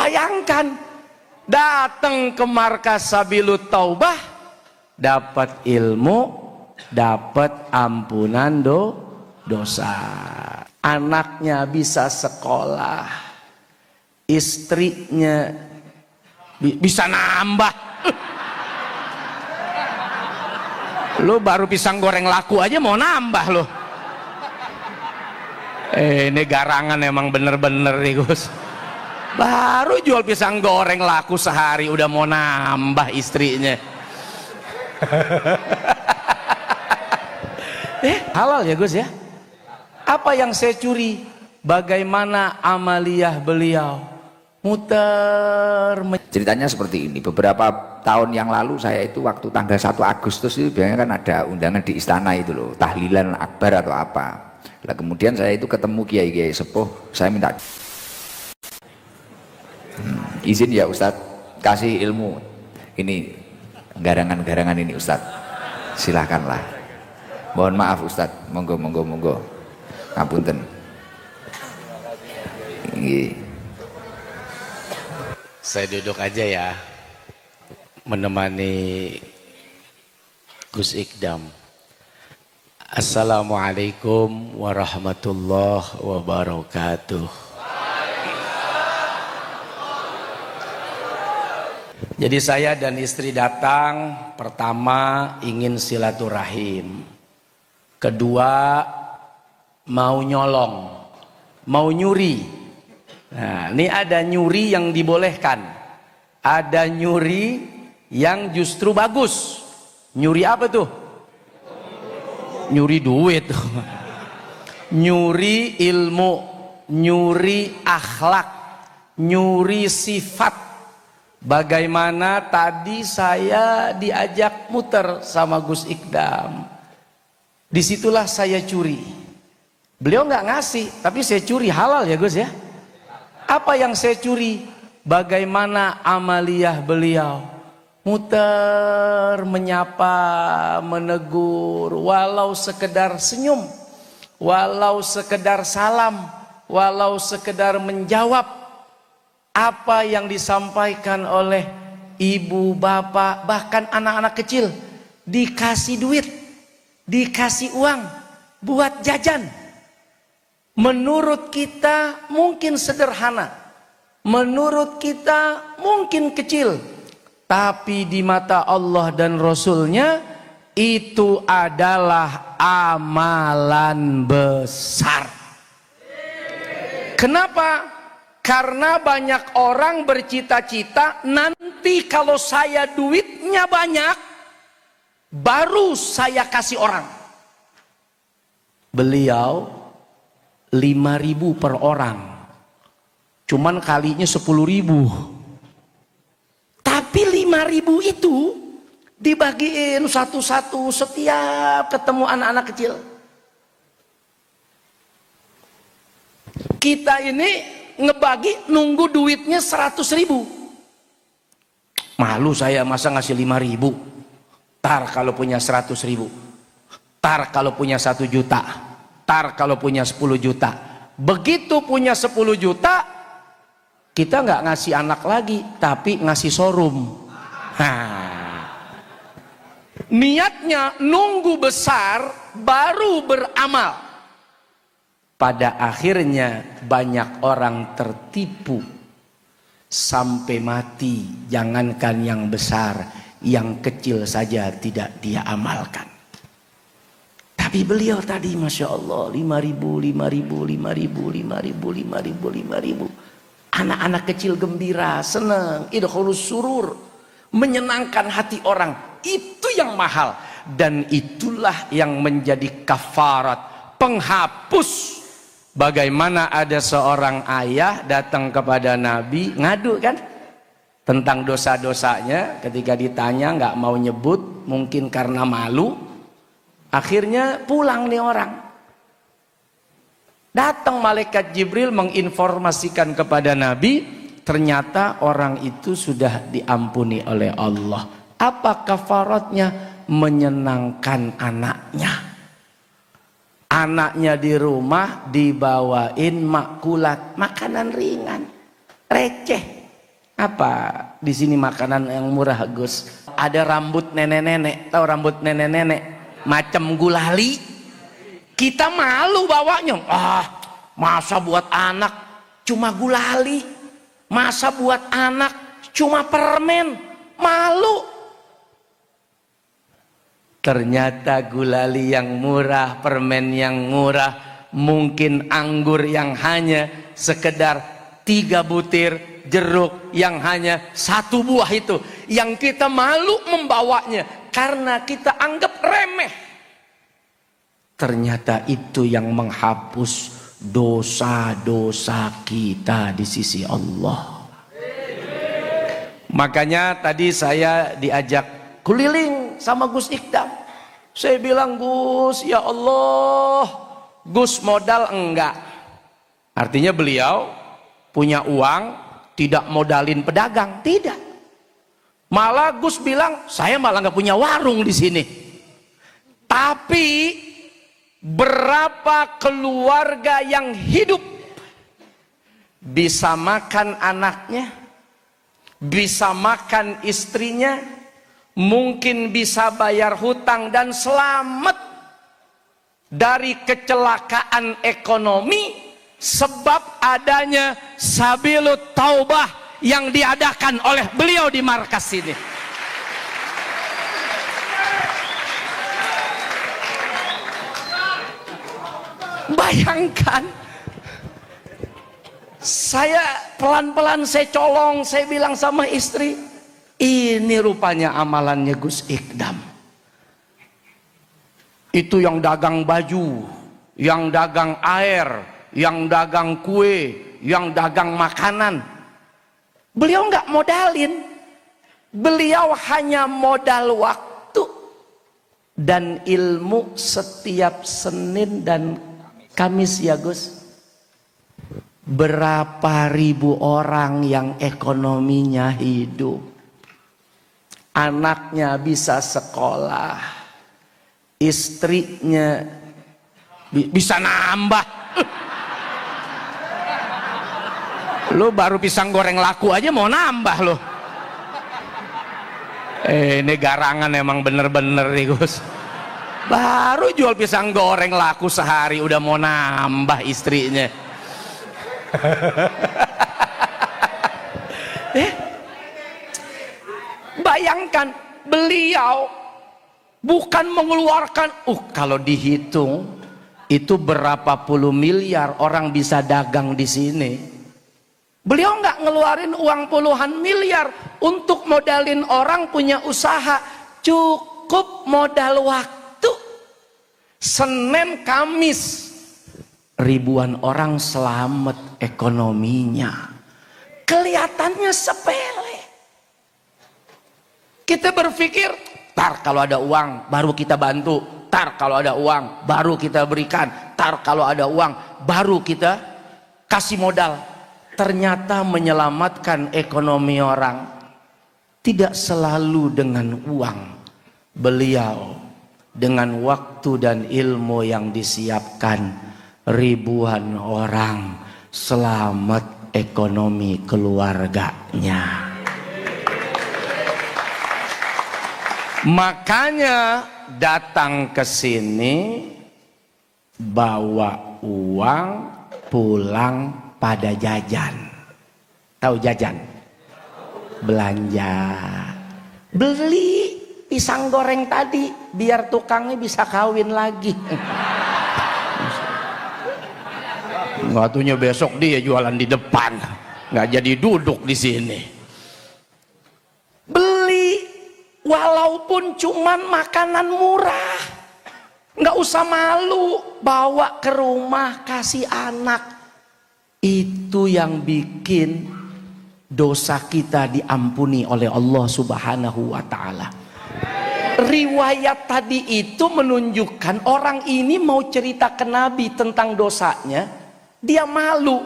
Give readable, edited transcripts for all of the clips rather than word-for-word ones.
Bayangkan, datang ke markas Sabilut Taubah, dapat ilmu, dapat ampunan dosa. Anaknya bisa sekolah, istrinya bisa nambah. Lu baru pisang goreng laku aja mau nambah lo. Ini garangan emang bener-bener nih Gus. Baru jual pisang goreng laku sehari udah mau nambah istrinya. Halal ya Gus ya. Apa yang saya curi? Bagaimana amaliyah beliau? Muter. Ceritanya seperti ini. Beberapa tahun yang lalu saya itu waktu tanggal 1 Agustus itu biasanya kan ada undangan di istana itu loh, tahlilan akbar atau apa. Lah kemudian saya itu ketemu kiai-kiai sepuh, saya minta izin ya Ustadz, kasih ilmu ini, garangan-garangan ini Ustadz, silahkanlah. Mohon maaf Ustadz, monggo ngapunten. Saya duduk aja ya, menemani Gus Ikdam. Assalamualaikum warahmatullahi wabarakatuh. Jadi saya dan istri datang, pertama ingin silaturahim, kedua mau nyolong, mau nyuri. Nah, ini ada nyuri yang dibolehkan, ada nyuri yang justru bagus. Nyuri apa tuh? Nyuri duit, nyuri ilmu, nyuri akhlak, nyuri sifat. Bagaimana tadi saya diajak muter sama Gus Ikdam, disitulah saya curi. Beliau nggak ngasih, tapi saya curi. Halal ya Gus ya. Apa yang saya curi? Bagaimana amaliyah beliau? Muter, menyapa, menegur, walau sekedar senyum, walau sekedar salam, walau sekedar menjawab apa yang disampaikan oleh ibu, bapak, bahkan anak-anak kecil. Dikasih duit, dikasih uang buat jajan. Menurut kita mungkin sederhana, menurut kita mungkin kecil, tapi di mata Allah dan Rasulnya itu adalah amalan besar. Kenapa? Karena banyak orang bercita-cita nanti kalau saya duitnya banyak baru saya kasih orang. Beliau 5.000 per orang, cuman kalinya 10.000. Tapi 5.000 itu dibagiin satu-satu setiap ketemu anak-anak kecil. Kita ini ngebagi nunggu duitnya 100.000. Malu saya masa ngasih 5.000. Tar kalau punya 100.000, tar kalau punya 1 juta, tar kalau punya 10 juta. Begitu punya 10 juta, kita nggak ngasih anak lagi, tapi ngasih showroom. Niatnya nunggu besar baru beramal. Pada akhirnya banyak orang tertipu sampai mati. Jangankan yang besar, yang kecil saja tidak dia amalkan. Tapi beliau tadi Masya Allah 5.000, 5.000. Anak-anak kecil gembira, senang, idkhulus surur, menyenangkan hati orang. Itu yang mahal, dan itulah yang menjadi kafarat, penghapus. Bagaimana ada seorang ayah datang kepada Nabi ngadu kan tentang dosa-dosanya, ketika ditanya nggak mau nyebut, mungkin karena malu. Akhirnya pulang nih orang. Datang malaikat Jibril menginformasikan kepada Nabi, ternyata orang itu sudah diampuni oleh Allah. Apa kafaratnya? Menyenangkan anaknya. Anaknya di rumah dibawain makulat, makanan ringan, receh. Apa di sini makanan yang murah, Gus? Ada rambut nenek-nenek, tahu rambut nenek-nenek? Macam gulali. Kita malu bawanya. Masa buat anak cuma gulali? Masa buat anak cuma permen? Malu. Ternyata gulali yang murah, permen yang murah, mungkin anggur yang hanya sekedar 3 butir, jeruk yang hanya 1 buah itu, yang kita malu membawanya karena kita anggap remeh. Ternyata itu yang menghapus dosa-dosa kita di sisi Allah. Makanya tadi saya diajak keliling sama Gus Ikdam. Saya bilang, Gus, ya Allah, Gus modal enggak. Artinya beliau punya uang, tidak modalin pedagang, tidak. Malah Gus bilang, saya malah nggak punya warung di sini. Tapi berapa keluarga yang hidup bisa makan anaknya, bisa makan istrinya, mungkin bisa bayar hutang dan selamat dari kecelakaan ekonomi sebab adanya Sabilut Taubah yang diadakan oleh beliau di markas ini. Bayangkan, saya pelan-pelan saya colong, saya bilang sama istri, ini rupanya amalannya Gus Ikdam. Itu yang dagang baju, yang dagang air, yang dagang kue, yang dagang makanan. Beliau nggak modalin, beliau hanya modal waktu dan ilmu setiap Senin dan Kamis ya Gus. Berapa ribu orang yang ekonominya hidup, anaknya bisa sekolah, istrinya bisa nambah. Lu baru pisang goreng laku aja mau nambah lu. Ini garangan emang bener-bener nih Gus. Baru jual pisang goreng laku sehari udah mau nambah istrinya. Bayangkan beliau bukan mengeluarkan, kalau dihitung itu berapa puluh miliar orang bisa dagang di sini. Beliau nggak ngeluarin uang puluhan miliar untuk modalin orang punya usaha, cukup modal waktu. Senin Kamis ribuan orang selamat ekonominya. Kelihatannya sepele. Kita berpikir, tar kalau ada uang baru kita bantu, tar kalau ada uang baru kita berikan, tar kalau ada uang baru kita kasih modal. Ternyata menyelamatkan ekonomi orang tidak selalu dengan uang. Beliau dengan waktu dan ilmu yang disiapkan, ribuan orang selamat ekonomi keluarganya. Makanya datang ke sini bawa uang, pulang pada jajan. Tahu jajan? Belanja. Beli pisang goreng tadi biar tukangnya bisa kawin lagi. Ngatunya besok dia jualan di depan, nggak jadi duduk di sini. Beli walaupun cuman makanan murah, nggak usah malu, bawa ke rumah kasih anak. Itu yang bikin dosa kita diampuni oleh Allah Subhanahu wa Ta'ala. Riwayat tadi itu menunjukkan orang ini mau cerita ke Nabi tentang dosanya, dia malu,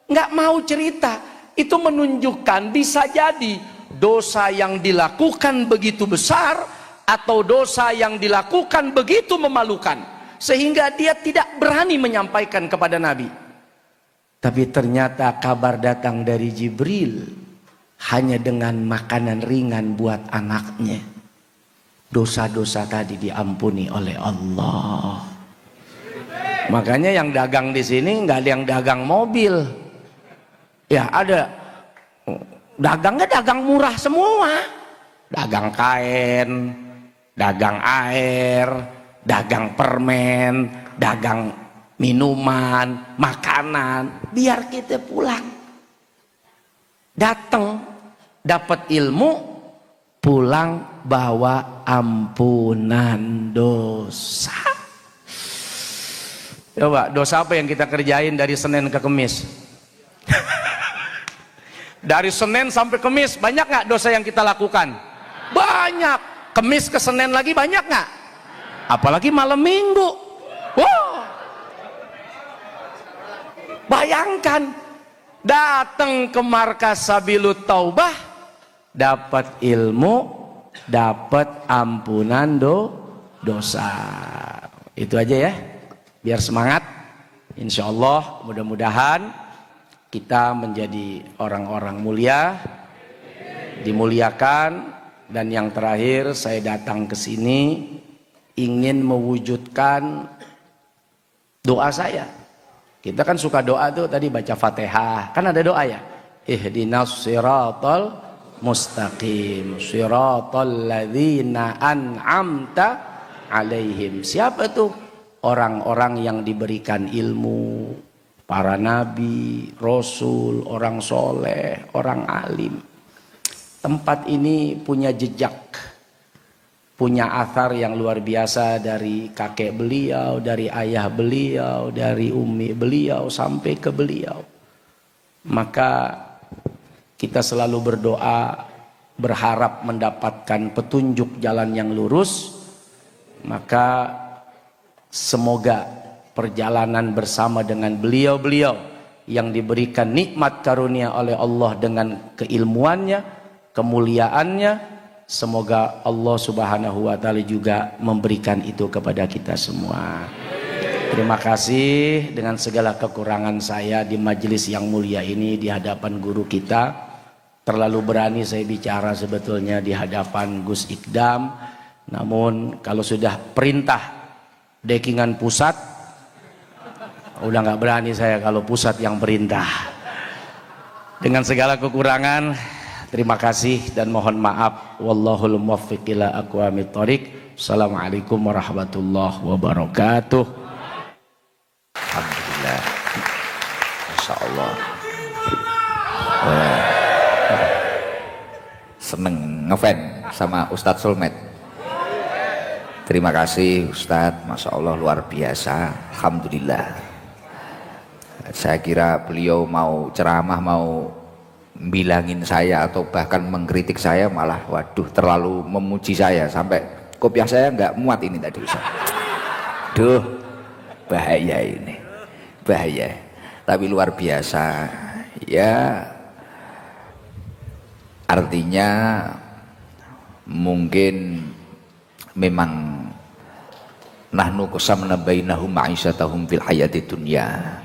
nggak mau cerita. Itu menunjukkan bisa jadi dosa yang dilakukan begitu besar atau dosa yang dilakukan begitu memalukan sehingga dia tidak berani menyampaikan kepada Nabi. Tapi ternyata kabar datang dari Jibril, hanya dengan makanan ringan buat anaknya, dosa-dosa tadi diampuni oleh Allah. Makanya yang dagang di sini nggak ada yang dagang mobil, ya ada dagangnya dagang murah semua, dagang kain, dagang air, dagang permen, dagang minuman, makanan, biar kita pulang datang dapat ilmu, pulang bawa ampunan dosa. Coba dosa apa yang kita kerjain dari Senin ke Kamis? Dari Senin sampai Kamis banyak nggak dosa yang kita lakukan? Banyak. Kamis ke Senin lagi banyak nggak? Apalagi malam Minggu. Wow. Bayangkan datang ke markas Sabilut Taubah, dapat ilmu, dapat ampunan dosa. Itu aja ya, biar semangat. Insya Allah mudah-mudahan kita menjadi orang-orang mulia, dimuliakan. Dan yang terakhir, saya datang ke sini ingin mewujudkan doa saya. Kita kan suka doa tuh, tadi baca Fatihah, kan ada doa ya. Ihdinas siratal mustaqim, siratal ladzina an'amta alaihim. Siapa tuh? Orang-orang yang diberikan ilmu, para nabi, rasul, orang soleh, orang alim. Tempat ini punya jejak, punya athar yang luar biasa dari kakek beliau, dari ayah beliau, dari umi beliau sampai ke beliau. Maka kita selalu berdoa, berharap mendapatkan petunjuk jalan yang lurus. Maka semoga perjalanan bersama dengan beliau-beliau yang diberikan nikmat karunia oleh Allah dengan keilmuannya, kemuliaannya, semoga Allah Subhanahu wa Ta'ala juga memberikan itu kepada kita semua. Terima kasih dengan segala kekurangan saya di majelis yang mulia ini, di hadapan guru kita. Terlalu berani saya bicara sebetulnya di hadapan Gus Ikdam. Namun kalau sudah perintah dekingan pusat, udah nggak berani saya kalau pusat yang perintah. Dengan segala kekurangan, terima kasih dan mohon maaf. Wallahul muwaffiq ila aqwamit thoriq. Assalamualaikum warahmatullahi wabarakatuh. Alhamdulillah. Masya Allah. Seneng ngefan sama Ustadz Sulmet. Terima kasih Ustadz, Masya Allah luar biasa. Alhamdulillah. Saya kira beliau mau ceramah, mau bilangin saya atau bahkan mengkritik saya, malah waduh terlalu memuji saya sampai kopiah saya nggak muat ini tadi Ustaz. Duh, bahaya ini, bahaya. Tapi luar biasa ya, artinya mungkin memang nahnu qasamna bainahum ma'isyatahum fil hayati dunya.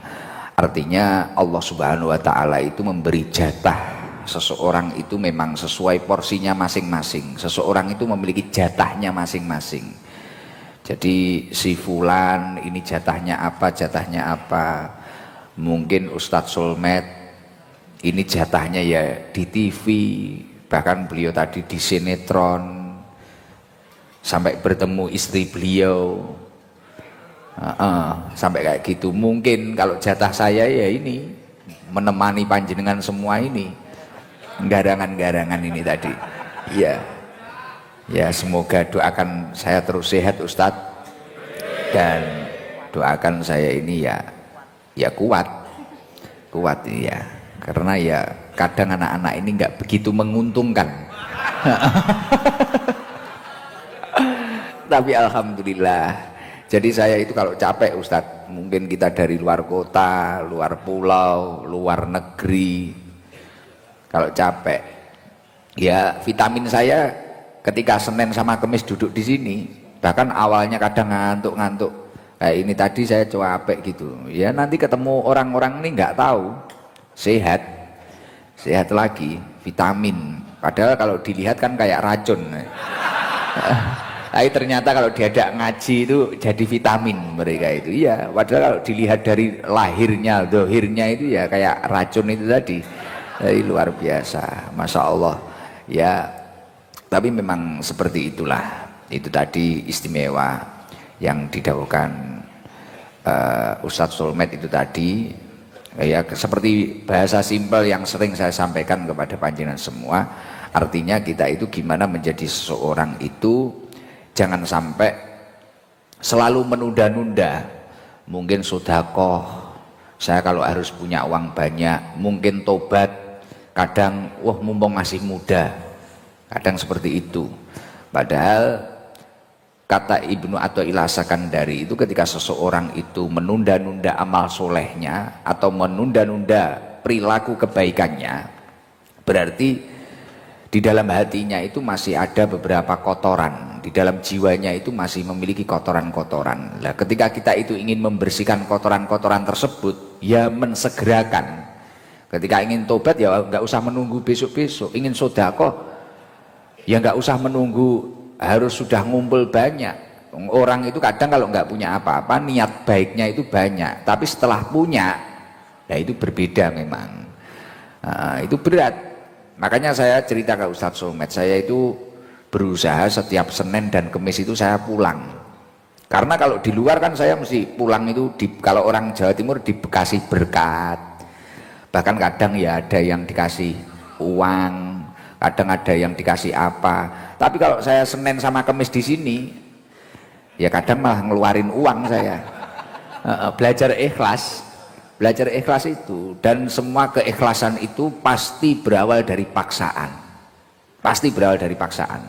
Artinya Allah Subhanahu wa Ta'ala itu memberi jatah. Seseorang itu memang sesuai porsinya masing-masing. Seseorang itu memiliki jatahnya masing-masing. Jadi si fulan ini jatahnya apa, jatahnya apa. Mungkin Ustadz Sulmet ini jatahnya ya di TV, bahkan beliau tadi di sinetron, sampai bertemu istri beliau. Sampai kayak gitu. Mungkin kalau jatah saya ya ini menemani panjenengan semua ini, garangan-garangan ini tadi ya. Ya semoga doakan saya terus sehat Ustadz, dan doakan saya ini ya kuat ya, karena ya kadang anak-anak ini nggak begitu menguntungkan. Tapi alhamdulillah. Jadi saya itu kalau capek Ustadz, mungkin kita dari luar kota, luar pulau, luar negeri, kalau capek, ya vitamin saya ketika Senin sama Kamis duduk di sini, bahkan awalnya kadang ngantuk-ngantuk, kayak ini tadi saya capek gitu, ya nanti ketemu orang-orang ini nggak tahu, sehat lagi. vitamin. Padahal kalau dilihat kan kayak racun. Tapi ternyata kalau diajak ngaji itu jadi vitamin mereka itu. Iya, padahal kalau dilihat dari lahirnya, dohirnya itu ya kayak racun itu tadi. Jadi luar biasa, Masya Allah. Ya, tapi memang seperti itulah. Itu tadi istimewa yang didawuhkan Ustadz Solmed itu tadi. Ya, seperti bahasa simpel yang sering saya sampaikan kepada panjenengan semua. Artinya kita itu gimana menjadi seseorang itu jangan sampai selalu menunda-nunda. Mungkin sedekah, saya kalau harus punya uang banyak, mungkin tobat, kadang wah mumpung masih muda, kadang seperti itu. Padahal kata Ibnu Athaillah Sakandari itu ketika seseorang itu menunda-nunda amal solehnya atau menunda-nunda perilaku kebaikannya, berarti di dalam hatinya itu masih ada beberapa kotoran, di dalam jiwanya itu masih memiliki kotoran-kotoran. Nah, ketika kita itu ingin membersihkan kotoran-kotoran tersebut, ya mensegerakan. Ketika ingin tobat ya nggak usah menunggu besok-besok, ingin sedekah ya nggak usah menunggu harus sudah ngumpul banyak. Orang itu kadang kalau nggak punya apa-apa niat baiknya itu banyak, tapi setelah punya, ya itu berbeda memang. Nah, itu berat. Makanya saya cerita ke Ustadz Solmed, saya itu berusaha setiap Senin dan Kamis itu saya pulang. Karena kalau di luar kan saya mesti pulang itu kalau orang Jawa Timur di Bekasi berkat. Bahkan kadang ya ada yang dikasih uang, kadang ada yang dikasih apa. Tapi kalau saya Senin sama Kamis di sini, ya kadang malah ngeluarin uang saya. Belajar ikhlas. Belajar ikhlas itu, dan semua keikhlasan itu pasti berawal dari paksaan. Pasti berawal dari paksaan.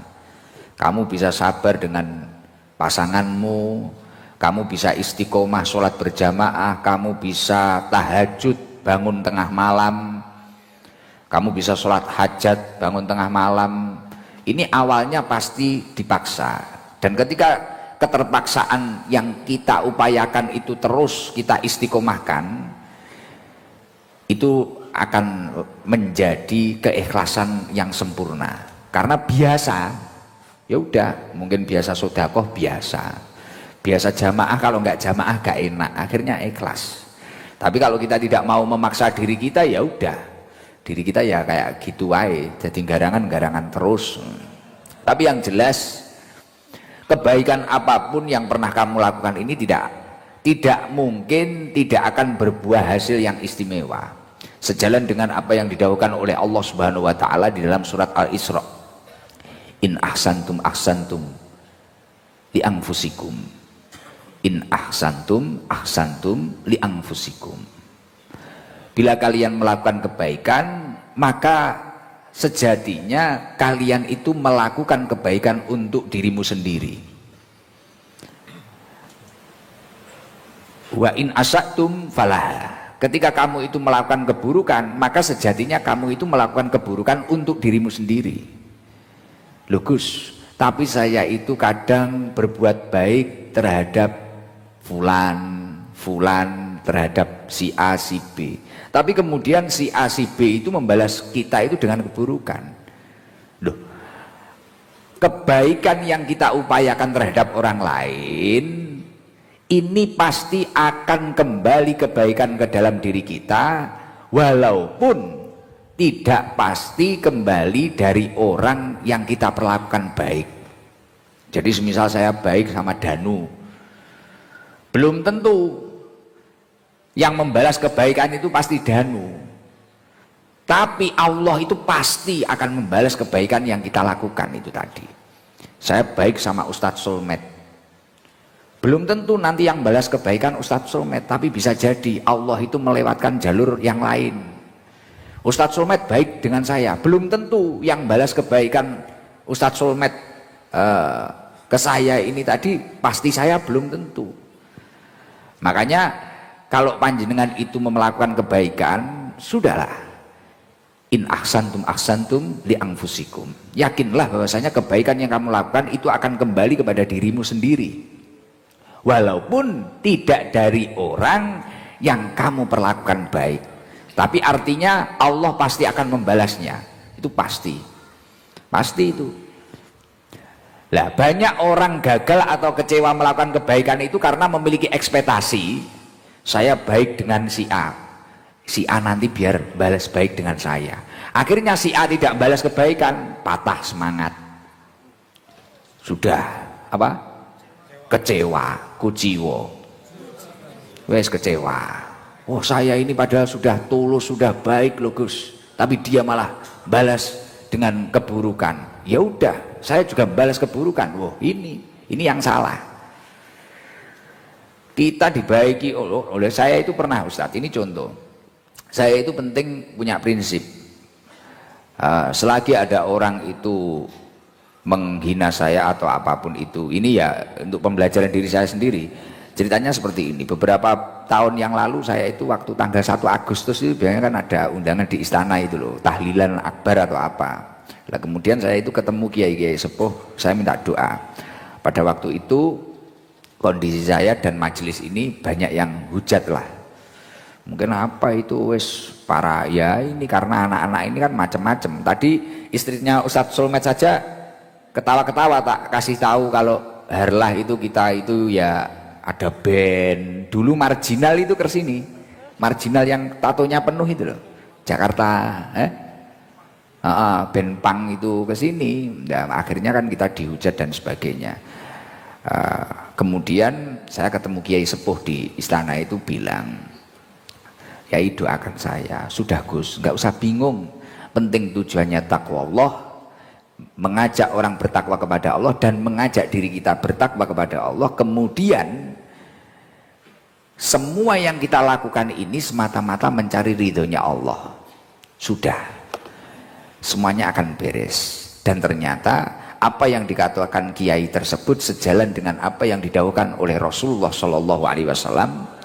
Kamu bisa sabar dengan pasanganmu, kamu bisa istiqomah sholat berjamaah, kamu bisa tahajud bangun tengah malam, kamu bisa sholat hajat bangun tengah malam. Ini awalnya pasti dipaksa, dan ketika keterpaksaan yang kita upayakan itu terus kita istiqomahkan, itu akan menjadi keikhlasan yang sempurna. Karena biasa, ya udah, mungkin biasa sedekah biasa jamaah, kalau nggak jamaah gak enak, akhirnya ikhlas. Tapi kalau kita tidak mau memaksa diri kita, ya udah, diri kita ya kayak gitu aja, jadi garangan terus. Tapi yang jelas, kebaikan apapun yang pernah kamu lakukan ini tidak mungkin tidak akan berbuah hasil yang istimewa. Sejalan dengan apa yang didawuhkan oleh Allah Subhanahu wa taala di dalam surat Al-Isra. In ahsantum ahsantum li anfusikum. In ahsantum ahsantum li anfusikum. Bila kalian melakukan kebaikan, maka sejatinya kalian itu melakukan kebaikan untuk dirimu sendiri. Wa in asatum falaha. Ketika kamu itu melakukan keburukan, maka sejatinya kamu itu melakukan keburukan untuk dirimu sendiri. Loh Gus, tapi saya itu kadang berbuat baik terhadap fulan terhadap si A, si B. Tapi kemudian si A, si B itu membalas kita itu dengan keburukan. Loh, kebaikan yang kita upayakan terhadap orang lain, ini pasti akan kembali kebaikan ke dalam diri kita, walaupun tidak pasti kembali dari orang yang kita perlakukan baik. Jadi semisal saya baik sama Danu, belum tentu yang membalas kebaikan itu pasti Danu, tapi Allah itu pasti akan membalas kebaikan yang kita lakukan itu tadi. Saya baik sama Ustadz Solmed, belum tentu nanti yang balas kebaikan Ustadz Solmed, tapi bisa jadi Allah itu melewatkan jalur yang lain. Ustadz Solmed baik dengan saya, belum tentu yang balas kebaikan Ustadz Solmed ke saya ini tadi pasti saya belum tentu. Makanya kalau panjenengan itu melakukan kebaikan, sudahlah. In ahsantum ahsantum li anfusikum. Yakinlah bahwasanya kebaikan yang kamu lakukan itu akan kembali kepada dirimu sendiri. Walaupun tidak dari orang yang kamu perlakukan baik, tapi artinya Allah pasti akan membalasnya. itu pasti itu. Lah banyak orang gagal atau kecewa melakukan kebaikan itu karena memiliki ekspektasi, saya baik dengan si A nanti biar balas baik dengan saya. Akhirnya si A tidak balas kebaikan, patah semangat, sudah apa, kecewa, kuciwo, wes kecewa. Oh saya ini padahal sudah tulus, sudah baik loh Gus, tapi dia malah balas dengan keburukan. Ya udah, saya juga balas keburukan. Wah ini yang salah. Kita dibaiki oleh saya itu pernah Ustadz, ini contoh. Saya itu penting punya prinsip. Selagi ada orang itu menghina saya atau apapun itu, ini ya untuk pembelajaran diri saya sendiri. Ceritanya seperti ini. Beberapa tahun yang lalu saya itu waktu tanggal 1 Agustus itu biasanya kan ada undangan di istana itu loh, tahlilan akbar atau apa. Nah, kemudian saya itu ketemu kiai-kiai sepuh, saya minta doa. Pada waktu itu kondisi saya dan majelis ini banyak yang hujat lah. Mungkin apa itu wes para, ya ini karena anak-anak ini kan macam-macam. Tadi istrinya Ustadz Solmed saja ketawa-ketawa tak kasih tahu kalau Harlah itu kita itu ya ada band. Dulu Marginal itu ke sini. Marginal yang tatonya penuh itu loh. Jakarta, band punk itu ke sini. Nah, akhirnya kan kita dihujat dan sebagainya. Kemudian saya ketemu kiai sepuh di istana itu bilang, Kiai doakan saya. Sudah Gus, nggak usah bingung, penting tujuannya takwa Allah, mengajak orang bertakwa kepada Allah dan mengajak diri kita bertakwa kepada Allah. Kemudian semua yang kita lakukan ini semata-mata mencari ridhonya Allah. Sudah, semuanya akan beres. Dan ternyata apa yang dikatakan kiai tersebut sejalan dengan apa yang didhawuhkan oleh Rasulullah Shallallahu Alaihi Wasallam.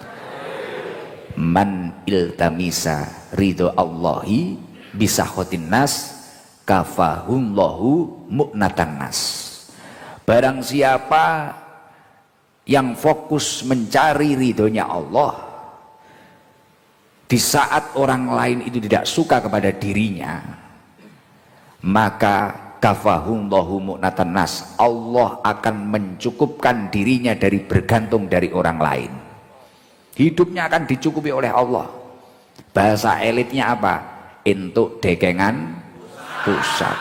Man iltamisa ridho Allahi bisa khotin nas kafahumlahu mu'natan nas. Barang siapa yang fokus mencari ridhonya Allah di saat orang lain itu tidak suka kepada dirinya, maka kafahumlahu mu'natan nas, Allah akan mencukupkan dirinya dari bergantung dari orang lain. Hidupnya akan dicukupi oleh Allah. Bahasa elitnya apa? Entuk dekengan pusat.